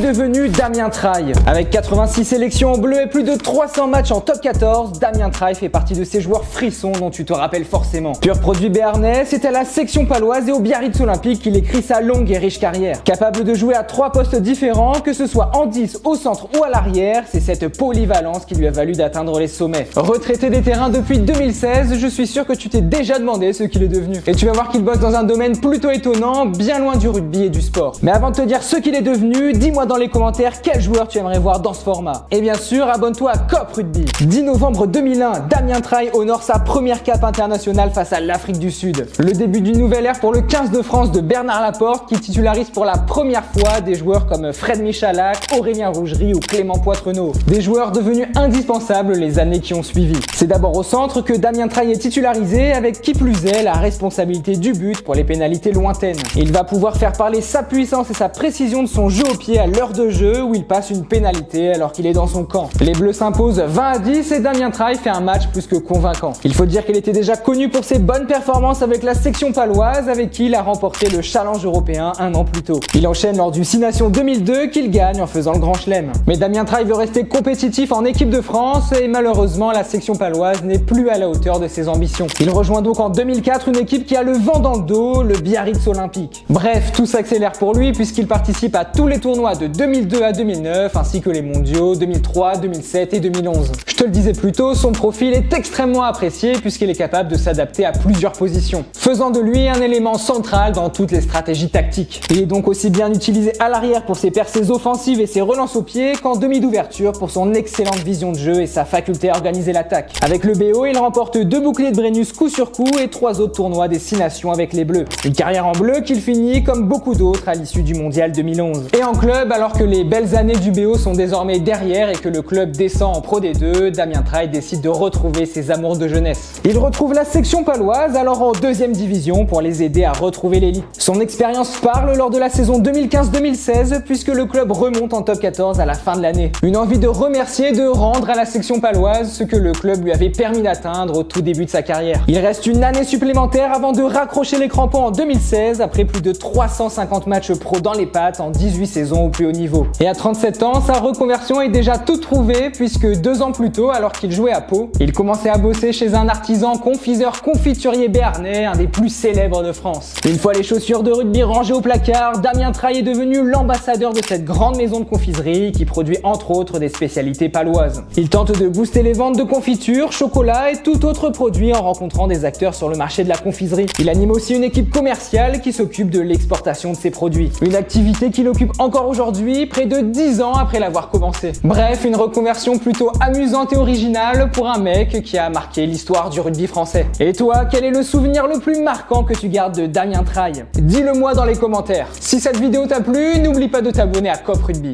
devenu Damien Traille. Avec 86 sélections en bleu et plus de 300 matchs en top 14, Damien Traille fait partie de ces joueurs frissons dont tu te rappelles forcément. Pur produit béarnais, c'est à la section paloise et au Biarritz Olympique qu'il écrit sa longue et riche carrière. Capable de jouer à 3 postes différents, que ce soit en 10, au centre ou à l'arrière, c'est cette polyvalence qui lui a valu d'atteindre les sommets. Retraité des terrains depuis 2016, je suis sûr que tu t'es déjà demandé ce qu'il est devenu. Et tu vas voir qu'il bosse dans un domaine plutôt étonnant, bien loin du rugby et du sport. Mais avant de te dire ce qu'il est devenu, dis-moi dans les commentaires quel joueur tu aimerais voir dans ce format. Et bien sûr, abonne-toi à COP Rugby. 10 novembre 2001, Damien Traille honore sa première cape internationale face à l'Afrique du Sud. Le début d'une nouvelle ère pour le 15 de France de Bernard Laporte qui titularise pour la première fois des joueurs comme Fred Michalak, Aurélien Rougerie ou Clément Poitrenaud. Des joueurs devenus indispensables les années qui ont suivi. C'est d'abord au centre que Damien Traille est titularisé avec qui plus est la responsabilité du but pour les pénalités lointaines. Il va pouvoir faire parler sa puissance et sa précision de son jeu au pied à l'heure de jeu où il passe une pénalité alors qu'il est dans son camp. Les Bleus s'imposent 20-10 et Damien Traille fait un match plus que convaincant. Il faut dire qu'il était déjà connu pour ses bonnes performances avec la section paloise avec qui il a remporté le challenge européen un an plus tôt. Il enchaîne lors du 6 Nations 2002 qu'il gagne en faisant le grand chelem. Mais Damien Traille veut rester compétitif en équipe de France et malheureusement la section paloise n'est plus à la hauteur de ses ambitions. Il rejoint donc en 2004 une équipe qui a le vent dans le dos, le Biarritz Olympique. Bref, tout s'accélère pour lui puisqu'il participe à tous les tournois de 2002 à 2009 ainsi que les mondiaux 2003, 2007 et 2011. Je te le disais plus tôt, son profil est extrêmement apprécié puisqu'il est capable de s'adapter à plusieurs positions, faisant de lui un élément central dans toutes les stratégies tactiques. Il est donc aussi bien utilisé à l'arrière pour ses percées offensives et ses relances au pied qu'en demi d'ouverture pour son excellente vision de jeu et sa faculté à organiser l'attaque. Avec le BO, il remporte 2 boucliers de Brennus coup sur coup et 3 autres tournois des 6 Nations avec les Bleus. Une carrière en bleu qu'il finit comme beaucoup d'autres à l'issue du mondial 2011. Et en club, alors que les belles années du BO sont désormais derrière et que le club descend en Pro D2, Damien Traille décide de retrouver ses amours de jeunesse. Il retrouve la section paloise alors en 2e division pour les aider à retrouver l'élite. Son expérience parle lors de la saison 2015-2016 puisque le club remonte en top 14 à la fin de l'année. Une envie de remercier et de rendre à la section paloise ce que le club lui avait permis d'atteindre au tout début de sa carrière. Il reste une année supplémentaire avant de raccrocher les crampons en 2016 après plus de 350 matchs pro dans les pattes en 18 saisons au plus haut niveau. Et à 37 ans, sa reconversion est déjà toute trouvée puisque 2 ans plus tôt, alors qu'il jouait à Pau, il commençait à bosser chez un artisan confiseur confiturier béarnais, un des plus célèbres de France. Une fois les chaussures de rugby rangées au placard, Damien Traille est devenu l'ambassadeur de cette grande maison de confiserie qui produit entre autres des spécialités paloises. Il tente de booster les ventes de confitures, chocolat et tout autre produit en rencontrant des acteurs sur le marché de la confiserie. Il anime aussi une équipe commerciale qui s'occupe de l'exportation de ses produits. Une activité qu'il occupe encore aujourd'hui, près de 10 ans après l'avoir commencé. Bref, une reconversion plutôt amusante et originale pour un mec qui a marqué l'histoire du rugby français. Et toi, quel est le souvenir le plus marquant que tu gardes de Damien Traille? Dis-le moi dans les commentaires. Si cette vidéo t'a plu, n'oublie pas de t'abonner à COP Rugby.